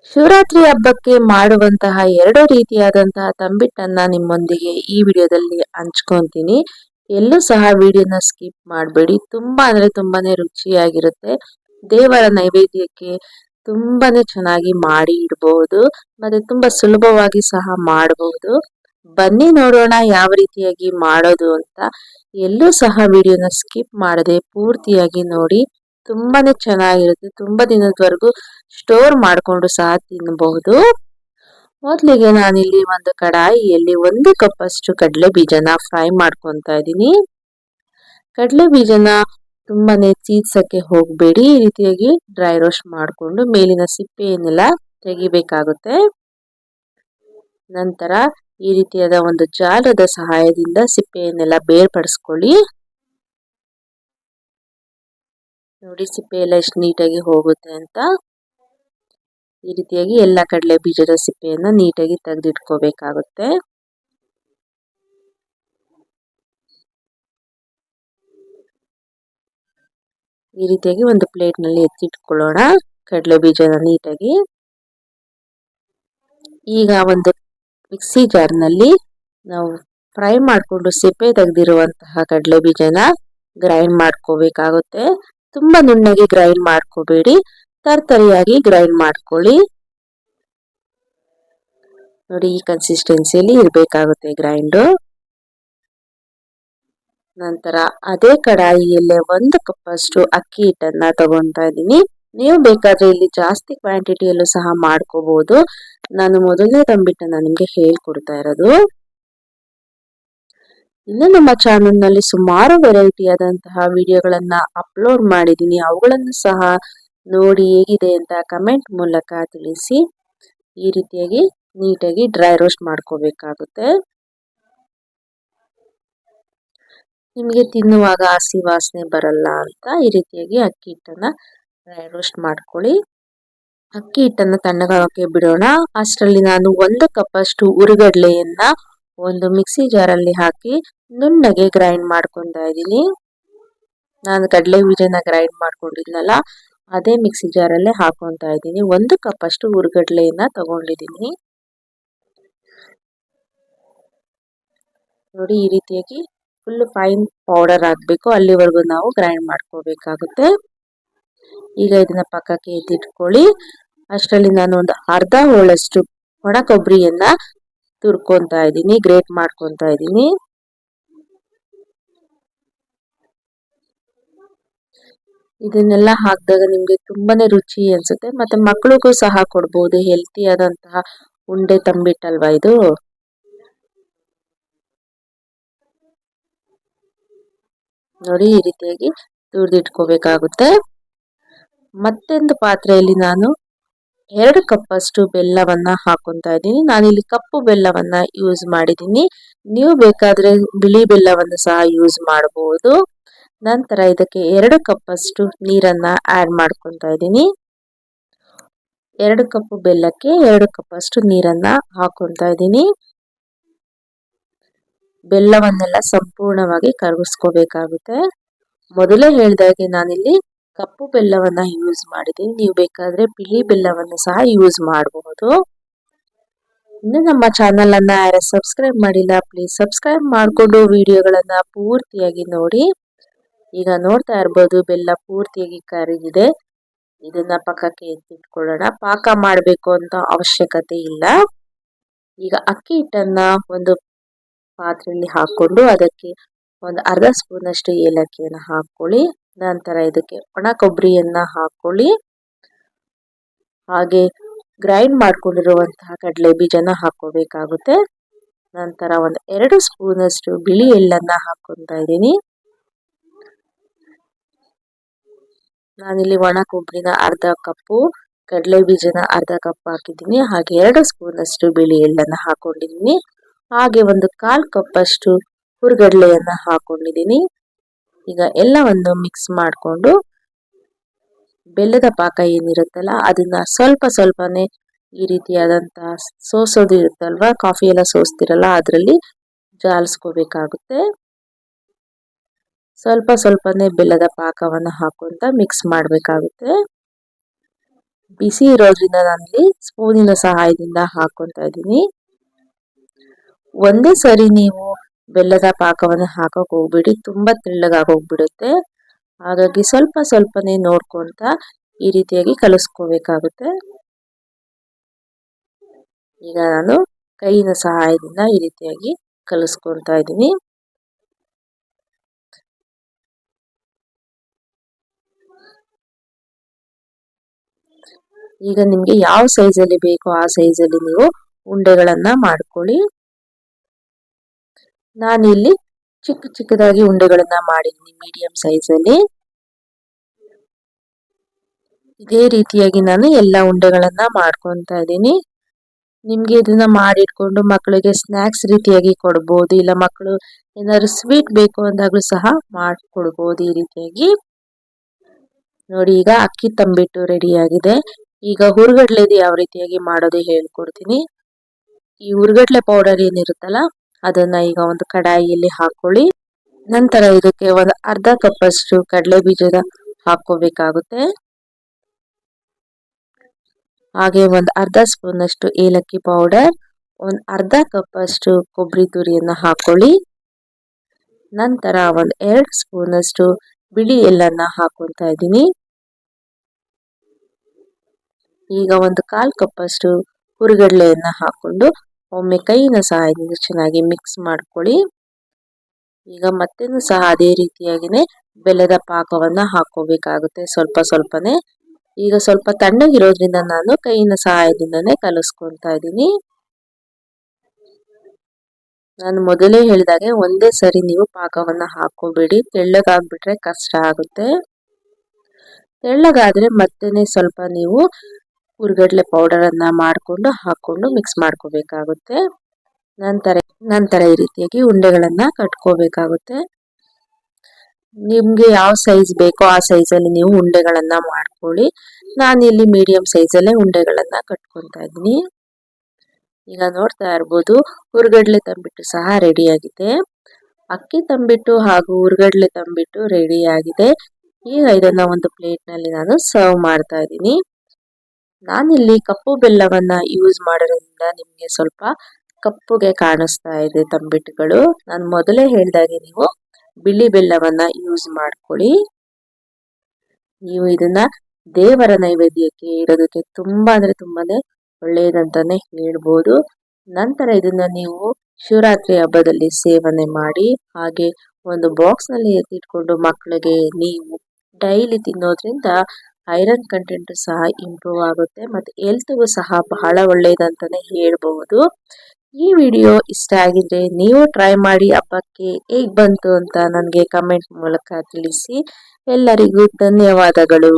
ಶಿವರಾತ್ರಿ ಹಬ್ಬಕ್ಕೆ ಮಾಡುವಂತಹ ಎರಡು ರೀತಿಯಾದಂತಹ ತಂಬಿಟ್ಟನ್ನ ನಿಮ್ಮೊಂದಿಗೆ ಈ ವಿಡಿಯೋದಲ್ಲಿ ಹಂಚ್ಕೊಂತೀನಿ. ಎಲ್ಲೂ ಸಹ ವಿಡಿಯೋನ ಸ್ಕಿಪ್ ಮಾಡಬೇಡಿ. ತುಂಬಾ ಅಂದ್ರೆ ತುಂಬಾನೇ ರುಚಿಯಾಗಿರುತ್ತೆ. ದೇವರ ನೈವೇದ್ಯಕ್ಕೆ ತುಂಬಾನೇ ಚೆನ್ನಾಗಿ ಮಾಡಿ ಇಡಬಹುದು. ಮತ್ತೆ ತುಂಬಾ ಸುಲಭವಾಗಿ ಸಹ ಮಾಡಬಹುದು. ಬನ್ನಿ ನೋಡೋಣ ಯಾವ ರೀತಿಯಾಗಿ ಮಾಡೋದು ಅಂತ. ಎಲ್ಲೂ ಸಹ ವಿಡಿಯೋನ ಸ್ಕಿಪ್ ಮಾಡದೆ ಪೂರ್ತಿಯಾಗಿ ನೋಡಿ. ತುಂಬಾನೇ ಚೆನ್ನಾಗಿರುತ್ತೆ. ತುಂಬಾ ದಿನದವರೆಗೂ ಸ್ಟೋರ್ ಮಾಡಿಕೊಂಡು ಸಹ ತಿನ್ನಬಹುದು. ಮೊದಲಿಗೆ ನಾನಿಲ್ಲಿ ಒಂದು ಕಡಾಯಿಯಲ್ಲಿ 1 ಕಪ್ ಅಷ್ಟು ಕಡಲೆ ಬೀಜನ ಫ್ರೈ ಮಾಡ್ಕೊತಾ ಇದ್ದೀನಿ. ಕಡಲೆ ಬೀಜನ ತುಂಬಾನೇ ಚೀದ್ಸಕ್ಕೆ ಹೋಗಬೇಡಿ. ಈ ರೀತಿಯಾಗಿ ಡ್ರೈ ರೋಸ್ಟ್ ಮಾಡಿಕೊಂಡು ಮೇಲಿನ ಸಿಪ್ಪೆಯನ್ನೆಲ್ಲ ತೆಗಿಬೇಕಾಗುತ್ತೆ. ನಂತರ ಈ ರೀತಿಯಾದ ಒಂದು ಜಾಲದ ಸಹಾಯದಿಂದ ಸಿಪ್ಪೆಯನ್ನೆಲ್ಲ ಬೇರ್ಪಡಿಸ್ಕೊಳ್ಳಿ. ನೋಡಿ ಸಿಪ್ಪೆ ಎಲ್ಲ ಎಷ್ಟು ನೀಟಾಗಿ ಹೋಗುತ್ತೆ ಅಂತ. ಈ ರೀತಿಯಾಗಿ ಎಲ್ಲ ಕಡಲೆ ಬೀಜದ ಸಿಪ್ಪೆಯನ್ನ ನೀಟಾಗಿ ತೆಗೆದಿಟ್ಕೋಬೇಕಾಗುತ್ತೆ. ಈ ರೀತಿಯಾಗಿ ಒಂದು ಪ್ಲೇಟ್ ನಲ್ಲಿ ಎತ್ತಿಟ್ಕೊಳ್ಳೋಣ ಕಡಲೆ ಬೀಜನ ನೀಟಾಗಿ. ಈಗ ಒಂದು ಮಿಕ್ಸಿ ಜಾರ್ ನಲ್ಲಿ ನಾವು ಫ್ರೈ ಮಾಡಿಕೊಂಡು ಸಿಪ್ಪೆ ತೆಗೆದಿರುವಂತಹ ಕಡಲೆ ಬೀಜನ ಗ್ರೈಂಡ್ ಮಾಡ್ಕೋಬೇಕಾಗುತ್ತೆ. ತುಂಬಾ ನುಣ್ಣಗೆ ಗ್ರೈಂಡ್ ಮಾಡ್ಕೋಬೇಡಿ, ತರ್ತರಿಯಾಗಿ ಗ್ರೈಂಡ್ ಮಾಡ್ಕೊಳ್ಳಿ. ನೋಡಿ ಈ ಕನ್ಸಿಸ್ಟೆನ್ಸಿಯಲ್ಲಿ ಇರಬೇಕಾಗುತ್ತೆ ಗ್ರೈಂಡು. ನಂತರ ಅದೇ ಕಡಾಯಿಯಲ್ಲೇ 1 ಕಪ್ ಅಷ್ಟು ಅಕ್ಕಿ ಹಿಟ್ಟನ್ನ ತಗೊತಾ ಇದ್ದೀನಿ. ನೀವು ಬೇಕಾದ್ರೆ ಇಲ್ಲಿ ಜಾಸ್ತಿ ಕ್ವಾಂಟಿಟಿಯಲ್ಲೂ ಸಹ ಮಾಡ್ಕೋಬಹುದು. ನಾನು ಮೊದಲನೇ ತಂಬಿಟ್ಟನ್ನ ನಿಮ್ಗೆ ಹೇಳ್ಕೊಡ್ತಾ ಇರೋದು. ಇನ್ನು ನಮ್ಮ ಚಾನೆಲ್ ನಲ್ಲಿ ಸುಮಾರು ವೆರೈಟಿ ಆದಂತಹ ವಿಡಿಯೋಗಳನ್ನ ಅಪ್ಲೋಡ್ ಮಾಡಿದ್ದೀನಿ. ಅವುಗಳನ್ನು ಸಹ ನೋಡಿ ಹೇಗಿದೆ ಅಂತ ಕಮೆಂಟ್ ಮೂಲಕ ತಿಳಿಸಿ. ಈ ರೀತಿಯಾಗಿ ನೀಟಾಗಿ ಡ್ರೈ ರೋಸ್ಟ್ ಮಾಡ್ಕೋಬೇಕಾಗುತ್ತೆ. ನಿಮಗೆ ತಿನ್ನುವಾಗ ಹಸಿ ವಾಸನೆ ಬರಲ್ಲ ಅಂತ ಈ ರೀತಿಯಾಗಿ ಅಕ್ಕಿ ಹಿಟ್ಟನ್ನ ಡ್ರೈ ರೋಸ್ಟ್ ಮಾಡ್ಕೊಳ್ಳಿ. ಅಕ್ಕಿ ಹಿಟ್ಟನ್ನು ತಣ್ಣಗಾಗಕ್ಕೆ ಬಿಡೋಣ. ಅಷ್ಟರಲ್ಲಿ ನಾನು 1 ಕಪ್ ಅಷ್ಟು ಹುರಿಗಡಲೆಯನ್ನ ಒಂದು ಮಿಕ್ಸಿ ಜಾರಲ್ಲಿ ಹಾಕಿ ನುಣ್ಣಗೆ ಗ್ರೈಂಡ್ ಮಾಡ್ಕೊತಾ ಇದ್ದೀನಿ. ನಾನು ಕಡಲೆ ಬೀಜನ ಗ್ರೈಂಡ್ ಮಾಡ್ಕೊಂಡಿದ್ನಲ್ಲ ಅದೇ ಮಿಕ್ಸಿ ಜಾರಲ್ಲೇ ಹಾಕೊತಾ ಇದ್ದೀನಿ. 1 ಕಪ್ ಅಷ್ಟು ಹುರಿಗಡಲೆಯನ್ನ ತಗೊಂಡಿದ್ದೀನಿ. ನೋಡಿ ಈ ರೀತಿಯಾಗಿ ಫುಲ್ ಫೈನ್ ಪೌಡರ್ ಆಗಬೇಕು, ಅಲ್ಲಿವರೆಗೂ ನಾವು ಗ್ರೈಂಡ್ ಮಾಡ್ಕೋಬೇಕಾಗುತ್ತೆ. ಈಗ ಇದನ್ನ ಪಕ್ಕಕ್ಕೆ ಎತ್ತಿಟ್ಕೊಳ್ಳಿ. ಅಷ್ಟರಲ್ಲಿ ನಾನು ಒಂದು ಅರ್ಧ ಹೋಳಷ್ಟು ಒಣ ಕೊಬ್ಬರಿಯನ್ನ ತುರ್ಕೊತಾ ಇದ್ದೀನಿ, ಗ್ರೇಟ್ ಮಾಡ್ಕೊತಾ ಇದ್ದೀನಿ. ಇದನ್ನೆಲ್ಲ ಹಾಕಿದಾಗ ನಿಮ್ಗೆ ತುಂಬಾನೇ ರುಚಿ ಅನ್ಸುತ್ತೆ. ಮತ್ತೆ ಮಕ್ಕಳಿಗೂ ಸಹ ಕೊಡ್ಬೋದು. ಹೆಲ್ತಿ ಆದಂತಹ ಉಂಡೆ ತಂಬಿಟ್ಟಲ್ವಾ ಇದು. ನೋಡಿ ಈ ರೀತಿಯಾಗಿ ತುರಿದಿಟ್ಕೋಬೇಕಾಗುತ್ತೆ. ಮತ್ತೊಂದು ಪಾತ್ರೆಯಲ್ಲಿ ನಾನು 2 ಕಪ್ ಅಷ್ಟು ಬೆಲ್ಲವನ್ನ ಹಾಕೊತಾ ಇದ್ದೀನಿ. ನಾನಿಲ್ಲಿ ಕಪ್ಪು ಬೆಲ್ಲವನ್ನ ಯೂಸ್ ಮಾಡಿದ್ದೀನಿ. ನೀವು ಬೇಕಾದ್ರೆ ಬಿಳಿ ಬೆಲ್ಲವನ್ನು ಸಹ ಯೂಸ್ ಮಾಡಬಹುದು. ನಂತರ ಇದಕ್ಕೆ 2 ಕಪ್ ಅಷ್ಟು ನೀರನ್ನ ಆಡ್ ಮಾಡ್ಕೊತಾ ಇದ್ದೀನಿ. 2 ಕಪ್ ಬೆಲ್ಲಕ್ಕೆ 2 ಕಪ್ ಅಷ್ಟು ನೀರನ್ನ ಹಾಕೊತಾ ಇದ್ದೀನಿ. ಬೆಲ್ಲವನ್ನೆಲ್ಲ ಸಂಪೂರ್ಣವಾಗಿ ಕರಗಿಸ್ಕೋಬೇಕಾಗುತ್ತೆ. ಮೊದಲೇ ಹೇಳಿದಾಗೆ ನಾನಿಲ್ಲಿ ಕಪ್ಪು ಬೆಲ್ಲವನ್ನ ಯೂಸ್ ಮಾಡಿದ್ದೀನಿ. ನೀವು ಬೇಕಾದ್ರೆ ಬಿಳಿ ಬೆಲ್ಲವನ್ನು ಸಹ ಯೂಸ್ ಮಾಡಬಹುದು. ಇನ್ನು ನಮ್ಮ ಚಾನಲ್ ಅನ್ನ ಯಾರು ಸಬ್ಸ್ಕ್ರೈಬ್ ಮಾಡಿಲ್ಲ ಪ್ಲೀಸ್ ಸಬ್ಸ್ಕ್ರೈಬ್ ಮಾಡಿಕೊಂಡು ವಿಡಿಯೋಗಳನ್ನ ಪೂರ್ತಿಯಾಗಿ ನೋಡಿ. ಈಗ ನೋಡ್ತಾ ಇರ್ಬೋದು ಬೆಲ್ಲ ಪೂರ್ತಿಯಾಗಿ ಕರಗಿದೆ. ಇದನ್ನ ಪಕ್ಕಕ್ಕೆ ಎತ್ತಿಟ್ಕೊಳ್ಳೋಣ. ಪಾಕ ಮಾಡಬೇಕು ಅಂತ ಅವಶ್ಯಕತೆ ಇಲ್ಲ. ಈಗ ಅಕ್ಕಿ ಹಿಟ್ಟನ್ನ ಒಂದು ಪಾತ್ರೆಯಲ್ಲಿ ಹಾಕೊಂಡು ಅದಕ್ಕೆ ಒಂದು ಅರ್ಧ ಸ್ಪೂನ್ ಅಷ್ಟು ಏಲಕ್ಕಿಯನ್ನು ಹಾಕೊಳ್ಳಿ. ನಂತರ ಇದಕ್ಕೆ ಒಣ ಕೊಬ್ಬರಿಯನ್ನ ಹಾಕೊಳ್ಳಿ. ಹಾಗೆ ಗ್ರೈಂಡ್ ಮಾಡ್ಕೊಂಡಿರುವಂತಹ ಕಡಲೆ ಬೀಜನ ಹಾಕೋಬೇಕಾಗುತ್ತೆ. ನಂತರ ಒಂದು 2 ಸ್ಪೂನ್ ಅಷ್ಟು ಬಿಳಿ ಎಳ್ಳನ್ನ ಹಾಕೊತಾ ಇದ್ದೀನಿ. ನಾನಿಲ್ಲಿ ಒಣ ಕೊಬ್ಬರಿನ ಅರ್ಧ ಕಪ್ಪು, ಕಡಲೆ ಬೀಜನ ಅರ್ಧ ಕಪ್ ಹಾಕಿದ್ದೀನಿ. ಹಾಗೆ 2 ಸ್ಪೂನ್ ಅಷ್ಟು ಬಿಳಿ ಎಳ್ಳನ್ನ ಹಾಕೊಂಡಿದ್ದೀನಿ. ಹಾಗೆ ಒಂದು 1/4 ಕಪ್ ಅಷ್ಟು ಹುರಿಗಡಲೆಯನ್ನ ಹಾಕೊಂಡಿದ್ದೀನಿ. ಈಗ ಎಲ್ಲವನ್ನು ಮಿಕ್ಸ್ ಮಾಡಿಕೊಂಡು ಬೆಲ್ಲದ ಪಾಕ ಏನಿರುತ್ತಲ್ಲ ಅದನ್ನ ಸ್ವಲ್ಪ ಸ್ವಲ್ಪನೇ ಈ ರೀತಿಯಾದಂತಹ ಸೋಸೋದು ಇರುತ್ತಲ್ವಾ, ಕಾಫಿ ಎಲ್ಲ ಸೋಸ್ತಿರಲ್ಲ ಅದರಲ್ಲಿ ಜಾಲಿಸ್ಕೋಬೇಕಾಗುತ್ತೆ. ಸ್ವಲ್ಪ ಸ್ವಲ್ಪನೇ ಬೆಲ್ಲದ ಪಾಕವನ್ನು ಹಾಕೊಂತ ಮಿಕ್ಸ್ ಮಾಡಬೇಕಾಗುತ್ತೆ. ಬಿಸಿ ಇರೋದ್ರಿಂದ ನಾನಿಲ್ಲಿ ಸ್ಪೂನಿನ ಸಹಾಯದಿಂದ ಹಾಕೊತಾ ಇದ್ದೀನಿ. ಒಂದೇ ಸರಿ ನೀವು ಬೆಲ್ಲದ ಪಾಕವನ್ನು ಹಾಕಕ್ ಹೋಗ್ಬಿಡಿ, ತುಂಬಾ ತೆಳ್ಳಗಾಗೋಗ್ಬಿಡುತ್ತೆ. ಹಾಗಾಗಿ ಸ್ವಲ್ಪ ಸ್ವಲ್ಪನೇ ನೋಡ್ಕೊಂತ ಈ ರೀತಿಯಾಗಿ ಕಲಿಸ್ಕೋಬೇಕಾಗುತ್ತೆ. ಈಗ ನಾನು ಕೈಯಿನ ಸಹಾಯದಿಂದ ಈ ರೀತಿಯಾಗಿ ಕಲಿಸ್ಕೊಳ್ತಾ ಇದ್ದೀನಿ. ಈಗ ನಿಮ್ಗೆ ಯಾವ ಸೈಜಲ್ಲಿ ಬೇಕೋ ಆ ಸೈಜಲ್ಲಿ ನೀವು ಉಂಡೆಗಳನ್ನ ಮಾಡ್ಕೊಳ್ಳಿ. ನಾನಿಲ್ಲಿ ಚಿಕ್ಕದಾಗಿ ಉಂಡೆಗಳನ್ನ ಮಾಡಿದ್ದೀನಿ, ಮೀಡಿಯಂ ಸೈಜಲ್ಲಿ. ಇದೇ ರೀತಿಯಾಗಿ ನಾನು ಎಲ್ಲ ಉಂಡೆಗಳನ್ನ ಮಾಡ್ಕೊತಾ ಇದ್ದೀನಿ. ನಿಮ್ಗೆ ಇದನ್ನ ಮಾಡಿಟ್ಕೊಂಡು ಮಕ್ಕಳಿಗೆ ಸ್ನಾಕ್ಸ್ ರೀತಿಯಾಗಿ ಕೊಡ್ಬೋದು, ಇಲ್ಲ ಮಕ್ಕಳು ಏನಾದ್ರು ಸ್ವೀಟ್ ಬೇಕು ಅಂದಾಗ್ಲೂ ಸಹ ಮಾಡ್ಕೊಡ್ಬೋದು ಈ ರೀತಿಯಾಗಿ. ನೋಡಿ, ಈಗ ಅಕ್ಕಿ ತಂಬಿಟ್ಟು ರೆಡಿ ಆಗಿದೆ. ಈಗ ಹುರ್ಗಡ್ಲೆದು ಯಾವ ರೀತಿಯಾಗಿ ಮಾಡೋದು ಹೇಳ್ಕೊಡ್ತೀನಿ. ಈ ಹುರ್ಗಡ್ಲೆ ಪೌಡರ್ ಏನಿರುತ್ತಲ್ಲ ಅದನ್ನ ಈಗ ಒಂದು ಕಡಾಯಿಯಲ್ಲಿ ಹಾಕೊಳ್ಳಿ. ನಂತರ ಇದಕ್ಕೆ ಒಂದು ಅರ್ಧ ಕಪ್ ಅಷ್ಟು ಕಡಲೆ ಬೀಜದ ಹಾಕೋಬೇಕಾಗುತ್ತೆ. ಹಾಗೆ ಒಂದು ಅರ್ಧ ಸ್ಪೂನ್ ಅಷ್ಟು ಏಲಕ್ಕಿ ಪೌಡರ್, ಒಂದು ಅರ್ಧ ಕಪ್ ಅಷ್ಟು ಕೊಬ್ಬರಿ ತುರಿಯನ್ನ ಹಾಕೊಳ್ಳಿ. ನಂತರ ಒಂದು 2 ಸ್ಪೂನ್ ಅಷ್ಟು ಬಿಳಿ ಎಳ್ಳನ್ನ ಹಾಕೊತಾ ಇದ್ದೀನಿ. ಈಗ ಒಂದು 1/4 ಕಪ್ ಅಷ್ಟು ಹುರಿಗಡ್ಲೆಯನ್ನ ಹಾಕೊಂಡು ಒಮ್ಮೆ ಕೈಯಿನ ಸಹಾಯದಿಂದ ಚೆನ್ನಾಗಿ ಮಿಕ್ಸ್ ಮಾಡ್ಕೊಳ್ಳಿ. ಈಗ ಮತ್ತೇನು ಸಹ ಅದೇ ರೀತಿಯಾಗಿನೇ ಬೆಲ್ಲದ ಪಾಕವನ್ನ ಹಾಕೋಬೇಕಾಗುತ್ತೆ, ಸ್ವಲ್ಪ ಸ್ವಲ್ಪನೇ. ಈಗ ಸ್ವಲ್ಪ ತಣ್ಣಗಿರೋದ್ರಿಂದ ನಾನು ಕೈಯಿನ ಸಹಾಯದಿಂದನೇ ಕಲಿಸ್ಕೊತಾ ಇದ್ದೀನಿ. ನಾನು ಮೊದಲೇ ಹೇಳಿದಾಗೆ ಒಂದೇ ಸರಿ ನೀವು ಪಾಕವನ್ನ ಹಾಕೋಬೇಡಿ, ತೆಳ್ಳಗಾಗ್ಬಿಟ್ರೆ ಕಷ್ಟ ಆಗುತ್ತೆ. ತೆಳ್ಳಗಾದ್ರೆ ಮತ್ತೇನೆ ಸ್ವಲ್ಪ ನೀವು ಹುರ್ಗಡ್ಲೆ ಪೌಡರ್ ಅನ್ನ ಹಾಕೊಂಡು ಮಿಕ್ಸ್ ಮಾಡ್ಕೋಬೇಕಾಗುತ್ತೆ. ನಂತರ ಈ ರೀತಿಯಾಗಿ ಉಂಡೆಗಳನ್ನ ಕಟ್ಕೋಬೇಕಾಗುತ್ತೆ. ನಿಮ್ಗೆ ಯಾವ ಸೈಜ್ ಬೇಕೋ ಆ ಸೈಜಲ್ಲಿ ನೀವು ಉಂಡೆಗಳನ್ನ ಮಾಡ್ಕೊಳ್ಳಿ. ನಾನಿಲ್ಲಿ ಮೀಡಿಯಂ ಸೈಜಲ್ಲೇ ಉಂಡೆಗಳನ್ನ ಕಟ್ಕೊತಾ ಇದ್ದೀನಿ. ಈಗ ನೋಡ್ತಾ ಇರ್ಬೋದು, ಹುರ್ಗಡ್ಲೆ ತಂಬಿಟ್ಟು ಸಹ ರೆಡಿ ಆಗಿದೆ. ಅಕ್ಕಿ ತಂಬಿಟ್ಟು ಹಾಗೂ ಹುರ್ಗಡ್ಲೆ ತಂಬಿಟ್ಟು ರೆಡಿ ಆಗಿದೆ. ಈಗ ಇದನ್ನ ಒಂದು ಪ್ಲೇಟ್ ನಲ್ಲಿ ನಾನು ಸರ್ವ್ ಮಾಡ್ತಾ ಇದ್ದೀನಿ. ನಾನಿಲ್ಲಿ ಕಪ್ಪು ಬೆಲ್ಲವನ್ನ ಯೂಸ್ ಮಾಡೋದ್ರಿಂದ ನಿಮ್ಗೆ ಸ್ವಲ್ಪ ಕಪ್ಪುಗೆ ಕಾಣಿಸ್ತಾ ಇದೆ ತಂಬಿಟ್ಟುಗಳು. ನಾನು ಮೊದಲೇ ಹೇಳಿದಾಗೆ ನೀವು ಬಿಳಿ ಬೆಲ್ಲವನ್ನ ಯೂಸ್ ಮಾಡ್ಕೊಳ್ಳಿ. ನೀವು ಇದನ್ನ ದೇವರ ನೈವೇದ್ಯಕ್ಕೆ ಇಡೋದಕ್ಕೆ ತುಂಬಾ ಅಂದ್ರೆ ತುಂಬಾನೇ ಒಳ್ಳೆಯದಂತಾನೆ ಹೇಳ್ಬೋದು. ನಂತರ ಇದನ್ನ ನೀವು ಶಿವರಾತ್ರಿ ಹಬ್ಬದಲ್ಲಿ ಸೇವನೆ ಮಾಡಿ, ಹಾಗೆ ಒಂದು ಬಾಕ್ಸ್ ನಲ್ಲಿ ಎತ್ತಿಟ್ಕೊಂಡು ಮಕ್ಕಳಿಗೆ ನೀವು ಡೈಲಿ ತಿನ್ನೋದ್ರಿಂದ ಐರನ್ ಕಂಟೆಂಟ್ ಸಹ ಇಂಪ್ರೂವ್ ಆಗುತ್ತೆ, ಮತ್ತೆ ಹೆಲ್ತ್ಗೂ ಸಹ ಬಹಳ ಒಳ್ಳೆಯದಂತಾನೆ ಹೇಳ್ಬಹುದು. ಈ ವಿಡಿಯೋ ಇಷ್ಟ ಆಗಿದ್ರೆ ನೀವು ಟ್ರೈ ಮಾಡಿ ಹಬ್ಬಕ್ಕೆ ಹೇಗ್ ಬಂತು ಅಂತ ನನಗೆ ಕಮೆಂಟ್ ಮೂಲಕ ತಿಳಿಸಿ. ಎಲ್ಲರಿಗೂ ಧನ್ಯವಾದಗಳು.